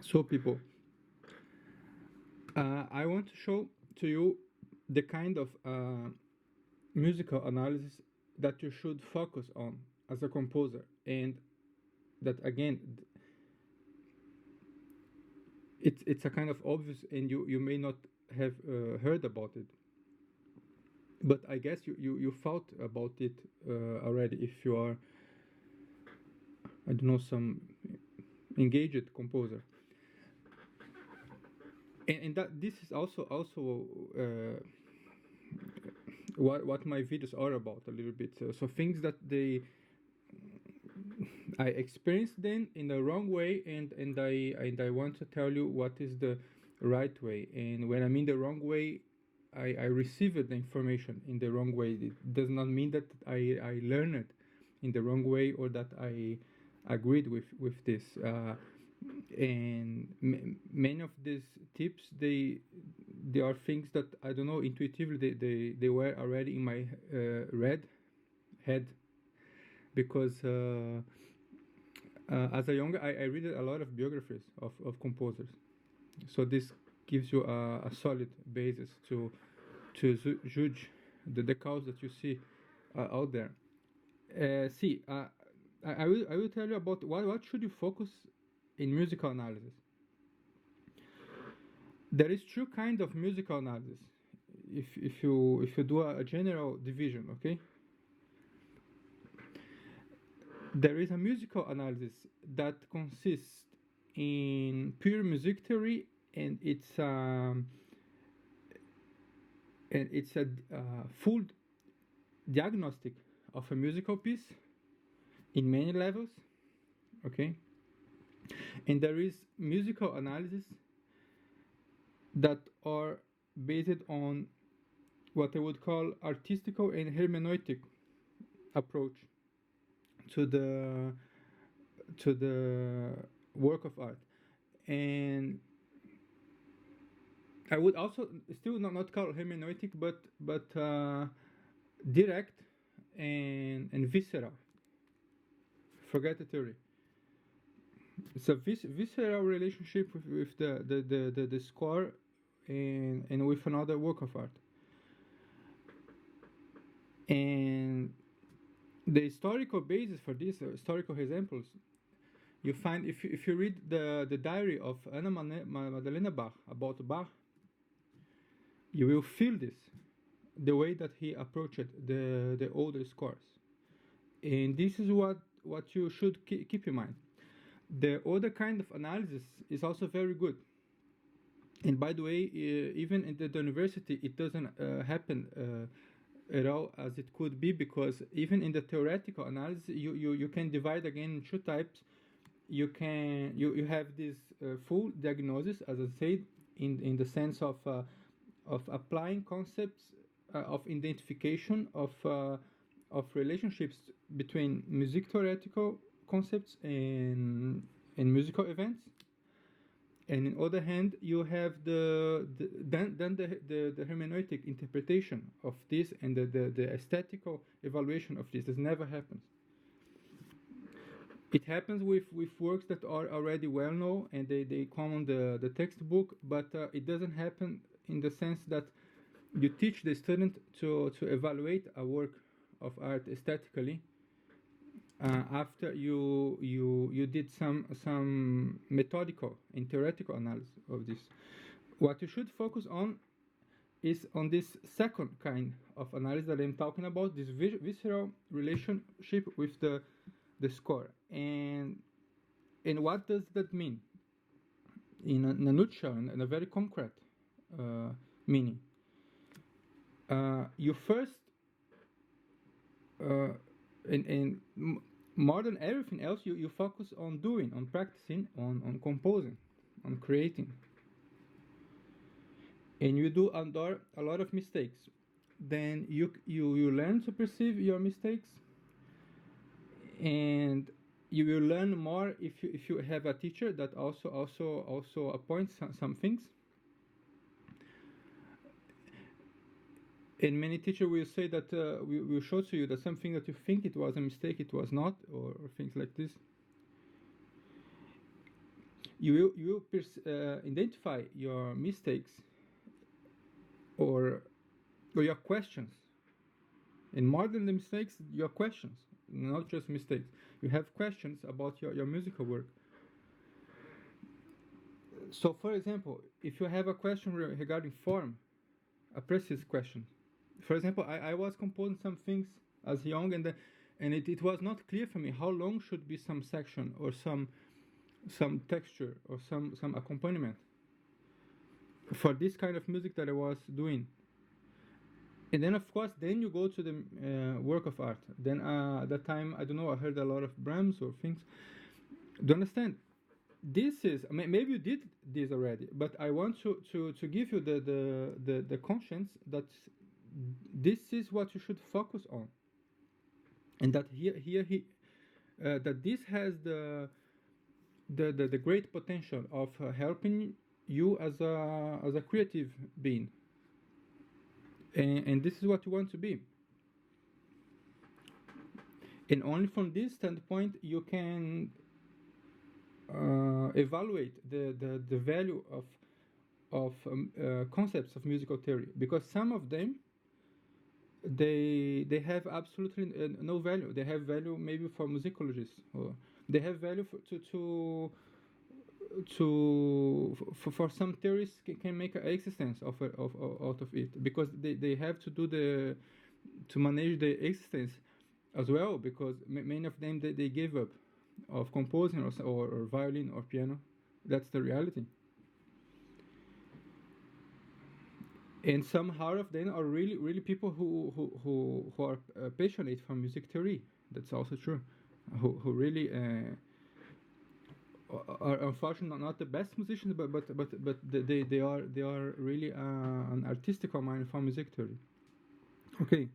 So people, I want to show to you the kind of musical analysis that you should focus on as a composer, and that again, it's a kind of obvious, and you may not have heard about it, but I guess you thought about it already if you are, I don't know, some engaged composer. And that this is also what my videos are about a little bit. So things that I experienced then in the wrong way, and I want to tell you what is the right way. And when I mean the wrong way, I received the information in the wrong way. It does not mean that I learned it in the wrong way or that I agreed with this. And many of these tips, they are things that I don't know, intuitively they were already in my head, because as a younger I read a lot of biographies of composers, so this gives you a solid basis to judge the cause that you see out there. I will tell you about what should you focus in musical analysis. There is two kinds of musical analysis. If you do a general division, okay. There is a musical analysis that consists in pure music theory, and it's a full diagnostic of a musical piece in many levels, okay. And there is musical analysis that are based on what I would call artistical and hermeneutic approach to the work of art. And I would also still not call hermeneutic, but direct and visceral. Forget the theory. It's a visceral relationship with the score and with another work of art. And the historical basis for this, historical examples, you find if you read the diary of Anna Magdalena Bach about Bach, you will feel this, the way that he approached the older scores. And this is what you should keep in mind. The other kind of analysis is also very good. And by the way, even in the university, it doesn't happen at all as it could be, because even in the theoretical analysis, you can divide again in two types. You have this full diagnosis, as I said, in the sense of applying concepts of identification of relationships between music theoretical concepts and musical events. And on the other hand, you have the hermeneutic interpretation of this and the aesthetical evaluation of this. This never happens. It happens with works that are already well known and they come on the textbook, but it doesn't happen in the sense that you teach the student to evaluate a work of art aesthetically after you did some methodical and theoretical analysis of this. What you should focus on is on this second kind of analysis that I'm talking about, this visceral relationship with the score. And what does that mean? In a nutshell, in a very concrete meaning. You first, and more than everything else, you focus on doing, on practicing, on composing, on creating. And you do under a lot of mistakes. Then you learn to perceive your mistakes, and you will learn more if you have a teacher that also appoints some things. And many teachers will say that we will show to you that something that you think it was a mistake, it was not, or things like this. you will identify your mistakes or your questions. And more than the mistakes, your questions, not just mistakes. You have questions about your musical work. So, for example, if you have a question regarding form, a precise question. For example, I was composing some things as young, and it was not clear for me how long should be some section or some texture or some accompaniment for this kind of music that I was doing. And then, of course, then you go to the work of art. Then at that time, I don't know, I heard a lot of Brahms or things. Do you understand? This is, maybe you did this already, but I want to give you the conscience that this is what you should focus on, and that that this has the great potential of helping you as a creative being, and this is what you want to be. And only from this standpoint you can evaluate the value of concepts of musical theory, because some of them they have absolutely no value. They have value maybe for musicologists, or they have value for some theorists can make an existence out of it, because they have to do to manage the existence as well, because many of them they gave up of composing or violin or piano. That's the reality. And somehow of them are really people who are passionate for music theory. That's also true. Who really are unfortunately not the best musicians, but they are really an artistic mind for music theory. Okay.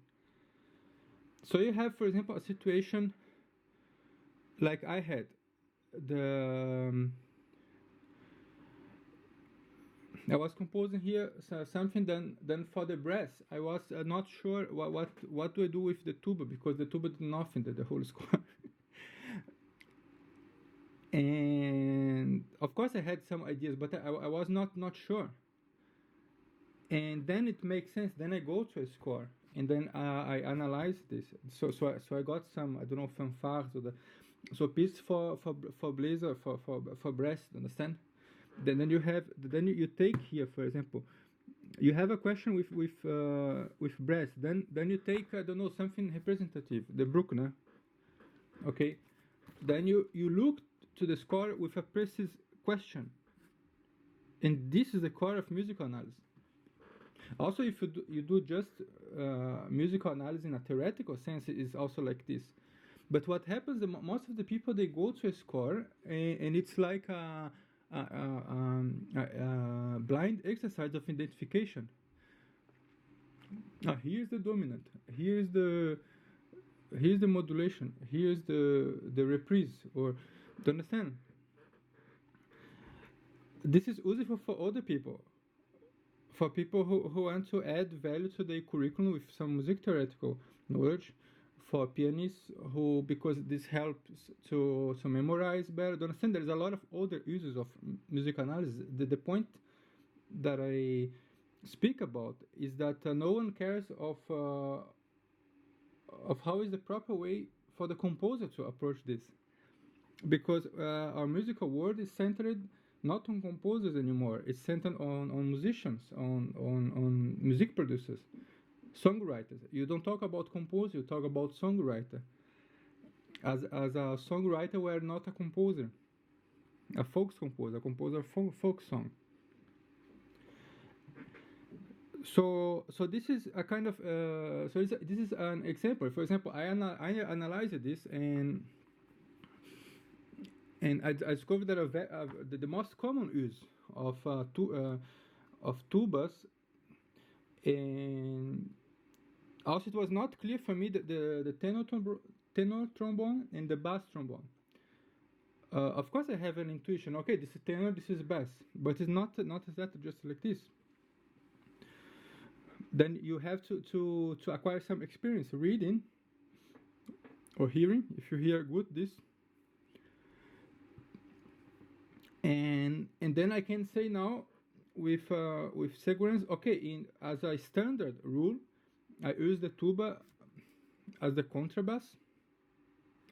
So you have, for example, a situation like I had. I was composing here something. Then for the brass, I was not sure what do I do with the tuba, because the tuba did nothing, the whole score. And of course I had some ideas, but I was not sure. And then it makes sense. Then I go to a score, and then I analyze this. So I got some, I don't know, fanfares or so piece for blazer for brass. Understand? Then you take here, for example, you have a question with brass. Then you take, I don't know, something representative, the Bruckner. Okay. Then you look to the score with a precise question, and this is the core of musical analysis. Also, if you do just musical analysis in a theoretical sense, it is also like this. But what happens? Most of the people, they go to a score, and it's like a blind exercise of identification. Here's the dominant. Here's the modulation. Here's the reprise. Or, do you understand? This is useful for other people. For people who want to add value to their curriculum with some music theoretical knowledge. For pianists because this helps to memorize better. Do you understand? There's a lot of other uses of music analysis. The point that I speak about is that no one cares of how is the proper way for the composer to approach this, because our musical world is centered not on composers anymore. It's centered on musicians, on music producers, songwriters. You don't talk about composer, you talk about songwriter. As a songwriter, we are not a composer, a folk composer, a composer of folk song. So this is a kind of this is an example. For example, I analyzed this, and I discovered that the most common use of tubas, and also it was not clear for me that the tenor trombone and the bass trombone. Of course, I have an intuition. Okay, this is tenor, this is bass, but it's not exactly just like this. Then you have to acquire some experience reading or hearing. If you hear good this, And then I can say now with sequence, okay, in as a standard rule, I use the tuba as the contrabass.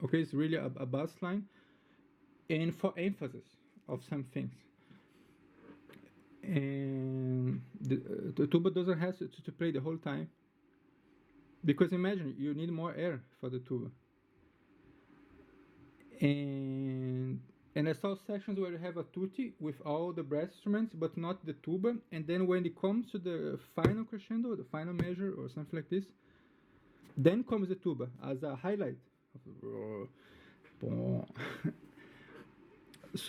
Okay, it's really a bass line, and for emphasis of some things. And the tuba doesn't have to play the whole time, because imagine you need more air for the tuba. And I saw sections where you have a tutti with all the brass instruments, but not the tuba. And then when it comes to the final crescendo, the final measure, or something like this, then comes the tuba as a highlight.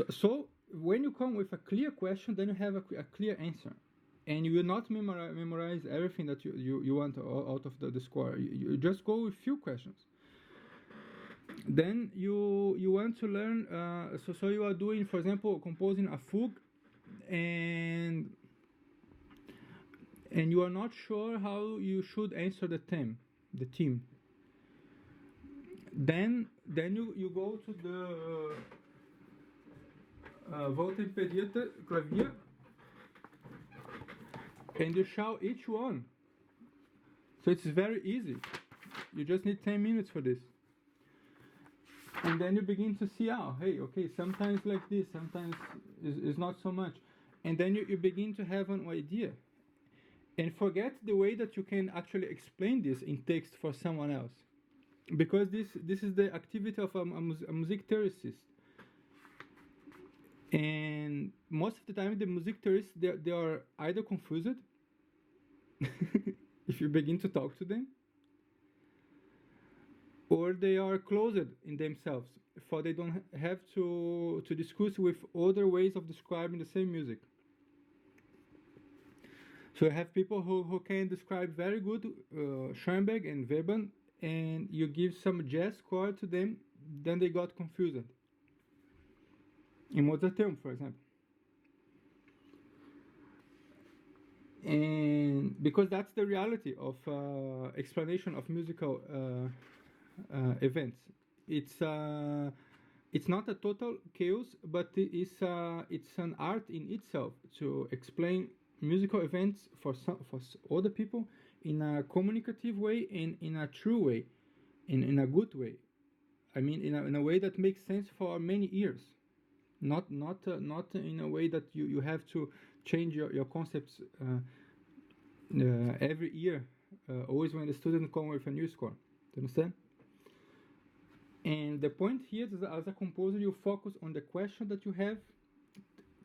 So when you come with a clear question, then you have a clear answer, and you will not memorize everything that you want out of the score. You just go with few questions. Then you want to learn. So you are doing, for example, composing a fugue, and you are not sure how you should answer the theme. Then you go to the Volta Impedita clavier, and you shout each one. So it's very easy. You just need 10 minutes for this. And then you begin to see, hey, okay, sometimes like this, sometimes is not so much. And then you begin to have an idea. And forget the way that you can actually explain this in text for someone else. Because this is the activity of a music theorist. And most of the time, the music theorists, they are either confused, if you begin to talk to them, or they are closed in themselves, for they don't have to discuss with other ways of describing the same music. So you have people who can describe very good Schoenberg and Webern, and you give some jazz chord to them, then they got confused. In Mozarteum, for example. And because that's the reality of explanation of musical events. It's not a total chaos, but it's an art in itself to explain musical events for other people in a communicative way and in a true way, in a good way. I mean, in a way that makes sense for many years, not in a way that you have to change your concepts every year, always when the student come with a new score. Do you understand? And the point here is that as a composer, you focus on the question that you have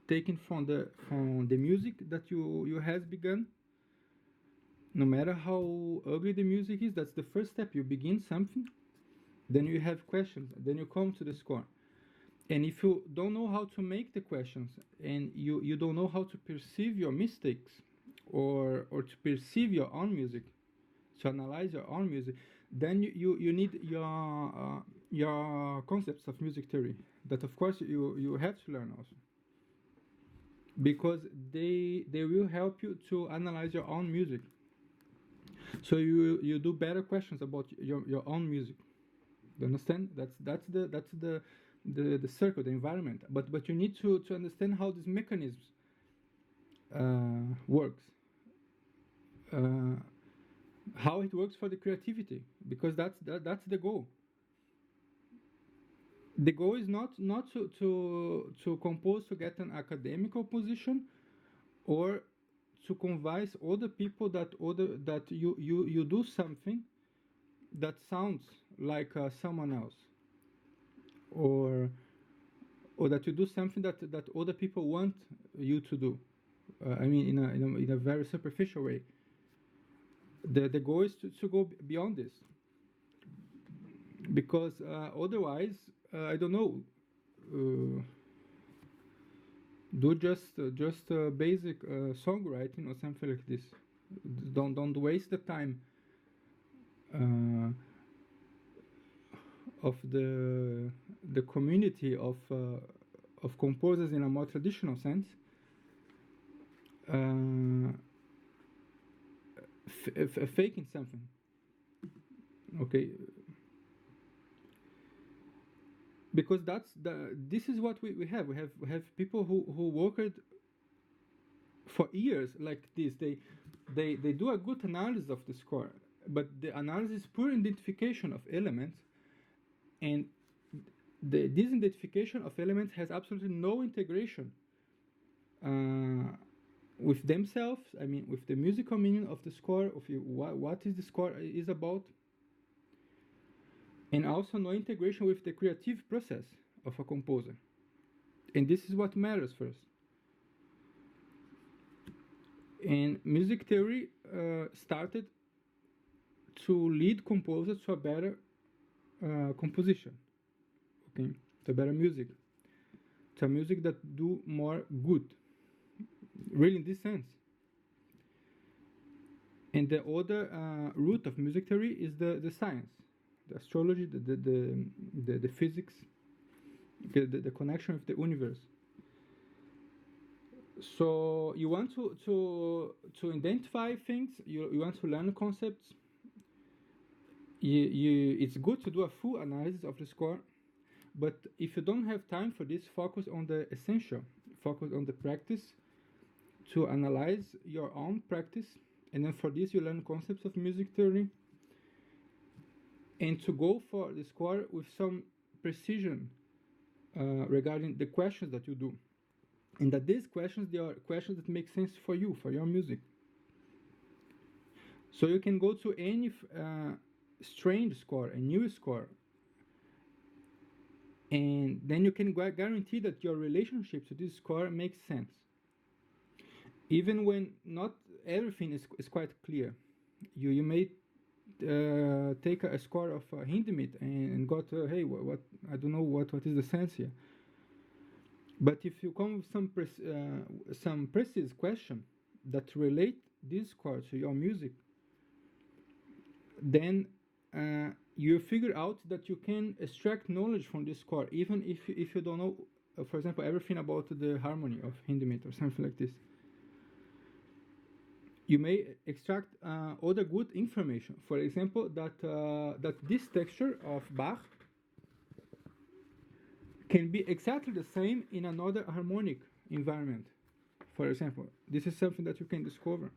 taken from the music that you has begun. No matter how ugly the music is, that's the first step. You begin something, then you have questions, then you come to the score. And if you don't know how to make the questions, and you don't know how to perceive your mistakes, or to perceive your own music, to analyze your own music, then you need your concepts of music theory, that of course you have to learn also, because they will help you to analyze your own music. So you do better questions about your own music. Do you understand? That's the circle, the environment. But you need to understand how this mechanism works. How it works for the creativity, because that's the goal. The goal is not to compose to get an academical position, or to convince other people that you do something that sounds like someone else, or that you do something that other people want you to do. I mean, in a very superficial way. The goal is to go beyond this, because otherwise, I don't know, do just basic songwriting or something like this. Don't waste the time of the community of composers in a more traditional sense. Faking something. Okay. because this is what we have. We have people who worked for years like this. They do a good analysis of the score, but the analysis is pure identification of elements, and this identification of elements has absolutely no integration with themselves. I mean, with the musical meaning of the score, of what is the score is about, and also no integration with the creative process of a composer. And this is what matters first. And music theory started to lead composers to a better composition, okay, to better music, to a music that do more good, really in this sense. And the other root of music theory is the science, the astrology, the physics, the connection with the universe. So you want to identify things, you want to learn concepts. It's good to do a full analysis of the score, but if you don't have time for this, focus on the essential, focus on the practice, to analyze your own practice, and then for this you learn concepts of music theory, and to go for the score with some precision regarding the questions that you do, and that these questions, they are questions that make sense for you, for your music. So you can go to any strange score, a new score, and then you can guarantee that your relationship to this score makes sense, even when not everything is quite clear. You may take a score of Hindemith and got hey, what I don't know what is the sense here. But if you come with some precise question that relate this score to your music, then you figure out that you can extract knowledge from this score, even if you don't know, for example, everything about the harmony of Hindemith or something like this. You may extract other good information. For example, that this texture of Bach can be exactly the same in another harmonic environment. For example, this is something that you can discover.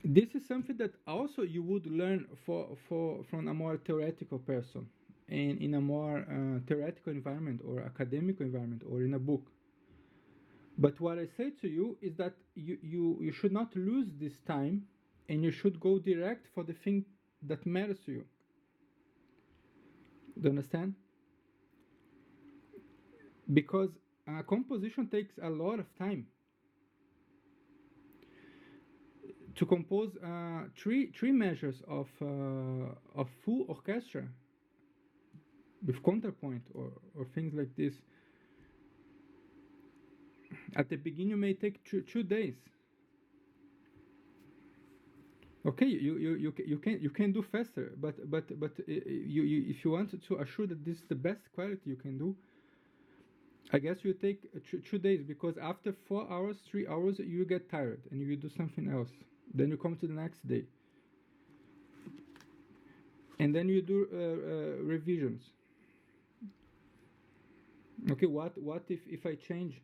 This is something that also you would learn from a more theoretical person, and in a more theoretical environment or academic environment or in a book. But what I say to you is that you should not lose this time, and you should go direct for the thing that matters to you. Do you understand? Because composition takes a lot of time. To compose three measures of full orchestra with counterpoint or things like this, at the beginning you may take 2 days. Okay, you can do faster, but you if you want to assure that this is the best quality you can do, I guess you take 2 days, because after 4 hours, 3 hours, you get tired and you do something else. Then you come to the next day, and then you do revisions. Okay, what if I change?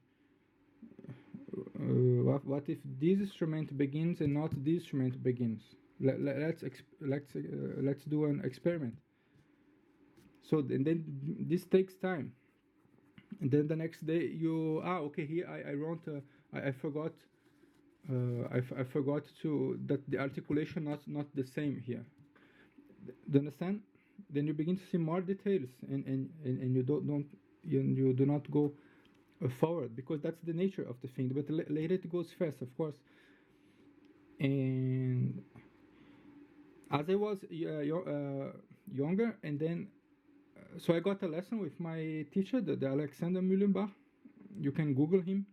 What if this instrument begins and not this instrument begins? Let's do an experiment. So and then this takes time, and then the next day you okay, here I wrote I forgot. I forgot to that the articulation not the same here. Do you understand? Then you begin to see more details, and you you do not go forward, because that's the nature of the thing. But later it goes fast, of course. And as I was younger, and then so I got a lesson with my teacher, the Alexander Mühlenbach. You can Google him.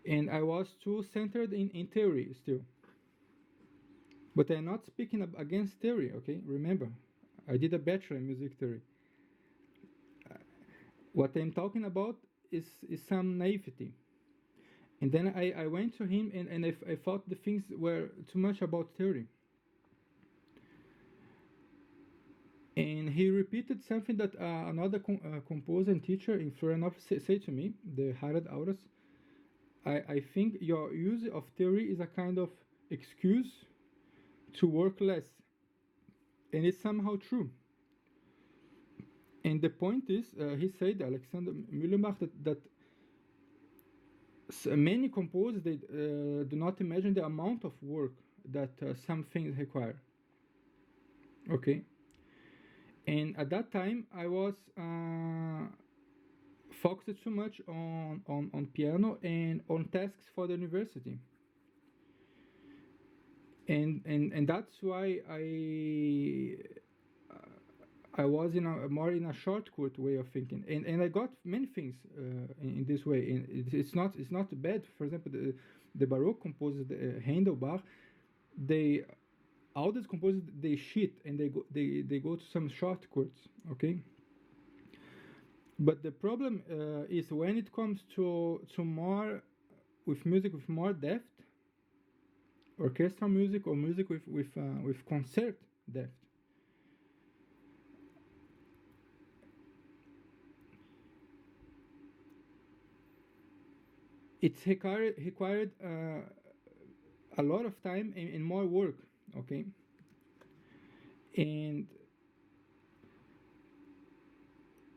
And I was too centered in theory still. But I'm not speaking against theory, okay? Remember, I did a bachelor in music theory. What I'm talking about is some naivety. And then I went to him, and I thought the things were too much about theory. And he repeated something that another composer and teacher in Florianópolis said to me, the Harald Auras. I think your use of theory is a kind of excuse to work less. And it's somehow true. And the point is, he said, Alexander Mühlenbach, that many composers they do not imagine the amount of work that some things require. Okay. And at that time, I was focused too much on piano and on tasks for the university. And that's why I was more in a shortcut way of thinking, and I got many things in this way. And it's not bad. For example, the Baroque composers, Handel, Bach, all these composers they cheat and they go to some shortcuts. Okay. But the problem is when it comes to more with music with more depth, orchestral music or music with concert depth. It's required a lot of time and more work, okay? And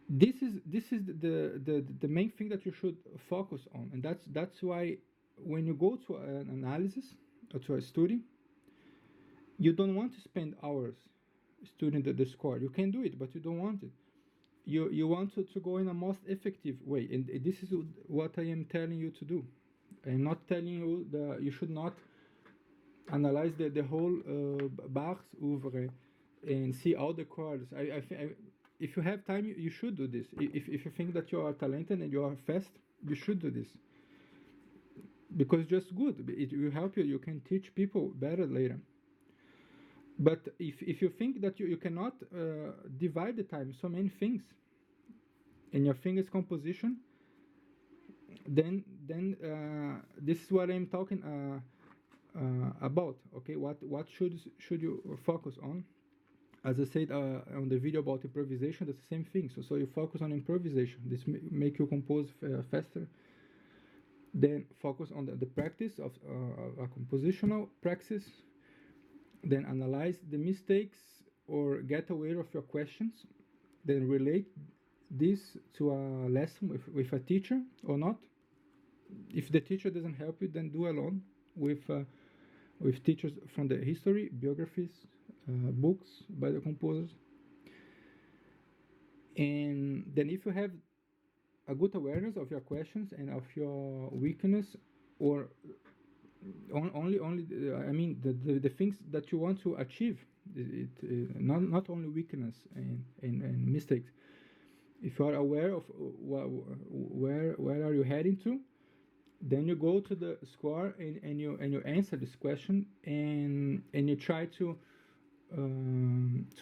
this is the main thing that you should focus on, and that's why when you go to an analysis or to a study, you don't want to spend hours studying the score. You can do it, but you don't want it. You want to go in a most effective way, and this is what I am telling you to do. I'm not telling you that you should not analyze the whole Bach's oeuvre and see all the chords. If you have time, you should do this. If you think that you are talented and you are fast, you should do this. Because it's just good. It will help you. You can teach people better later. But if you think that you cannot divide the time so many things, and your thing is composition, then this is what I'm talking about. Okay, what should you focus on? As I said on the video about improvisation, that's the same thing. So you focus on improvisation. This make you compose faster. Then focus on the practice of a compositional practice. Then analyze the mistakes or get aware of your questions. Then relate this to a lesson with a teacher or not. If the teacher doesn't help you, then do alone with teachers from the history, biographies, books by the composers. And then if you have a good awareness of your questions and of your weakness, or only I mean the things that you want to achieve, not only weakness and mistakes. If you are aware of where are you heading to, then you go to the score and you answer this question and you try to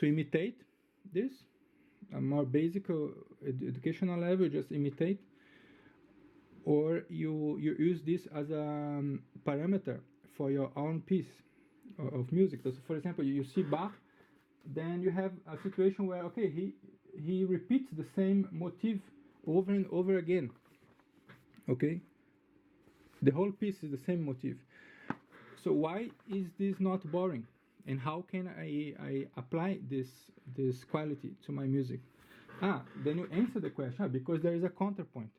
imitate this. A more basic educational level, just imitate, or you use this as a parameter for your own piece of music. So for example, you see Bach, then you have a situation where he repeats the same motif over and over again. Okay, the whole piece is the same motif. So why is this not boring? And how can I apply this quality to my music? Then you answer the question, because there is a counterpoint,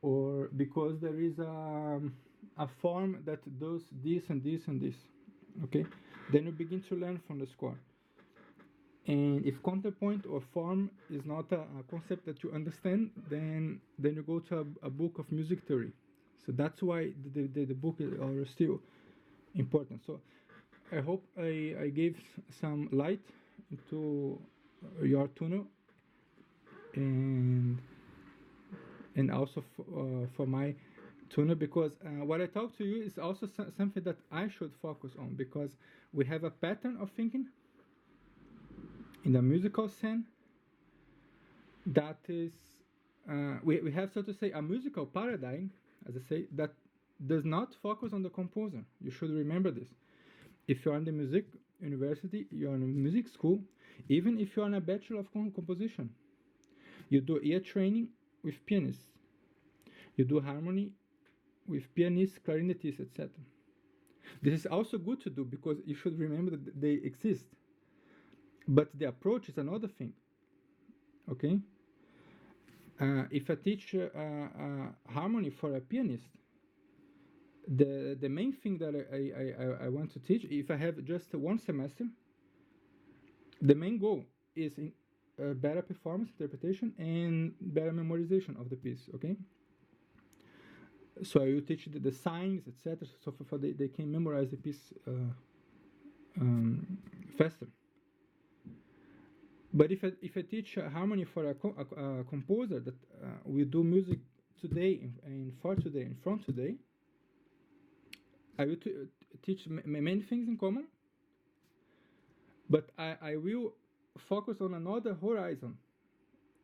or because there is a form that does this and this and this. Okay, then you begin to learn from the score. And if counterpoint or form is not a concept that you understand, then you go to a book of music theory. So that's why the book are still important. So I hope I gave some light into your tunnel, and also for my tunnel, because what I talk to you is also something that I should focus on, because we have a pattern of thinking in the musical scene that is we have, so to say, a musical paradigm, as I say, that does not focus on the composer. You should remember this. If you are in the university, you're in a music school, even if you're on a bachelor of composition, you do ear training with pianists. You do harmony with pianists, clarinetists, etc. This is also good to do because you should remember that they exist. But the approach is another thing. Okay? If I teach harmony for a pianist, the main thing that I want to teach, if I have just one semester, the main goal is in better performance, interpretation, and better memorization of the piece. Okay? So I will teach the signs, etc. So for they can memorize the piece faster. But if I teach harmony for a composer that will do music today and for today and from today, I will teach many things in common, but I will focus on another horizon,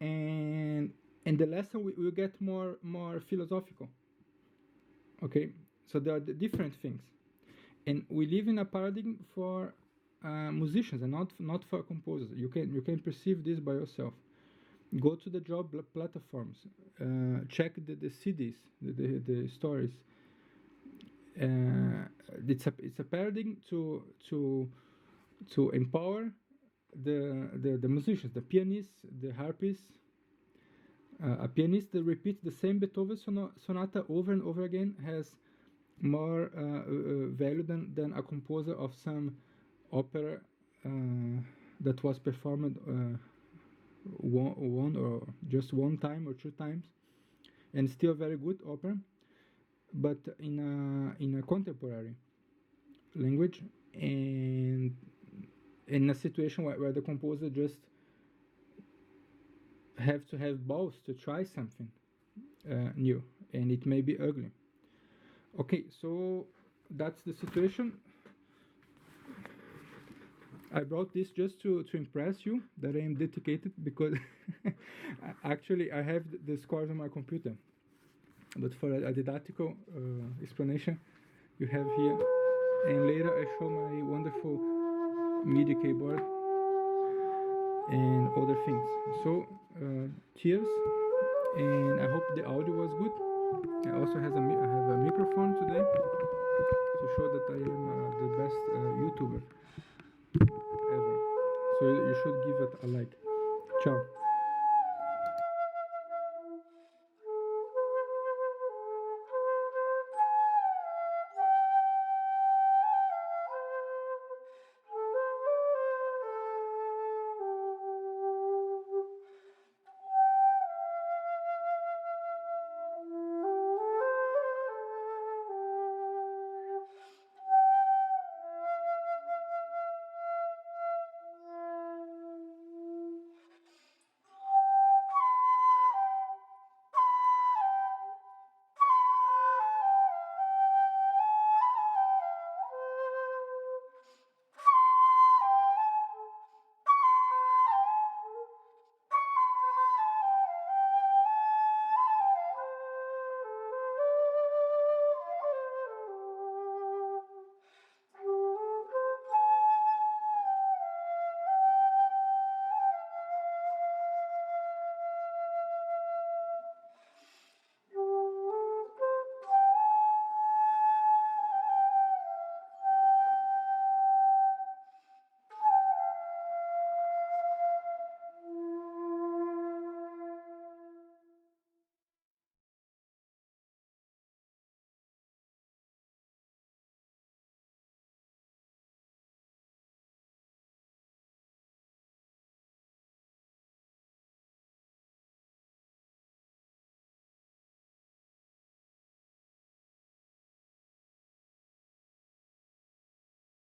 and the lesson will get more philosophical. Okay, so there are the different things, and we live in a paradigm for musicians and not for composers. You can perceive this by yourself. Go to the job platforms, check the CDs, the stories. It's a paradigm to empower the musicians, the pianists, the harpists. A pianist that repeats the same Beethoven sonata over and over again has more value than a composer of some opera that was performed one or just one time or two times, and still very good opera, but in a contemporary language, and in a situation where the composer just have to have balls to try something new, and it may be ugly. Okay, so that's the situation. I brought this just to impress you that I am dedicated, because actually I have the scores on my computer, but for a didactical explanation you have here, and later I show my wonderful MIDI keyboard and other things. So cheers, and I hope the audio was good. I also have a microphone today to show that I am the best YouTuber ever. So you should give it a like. Ciao.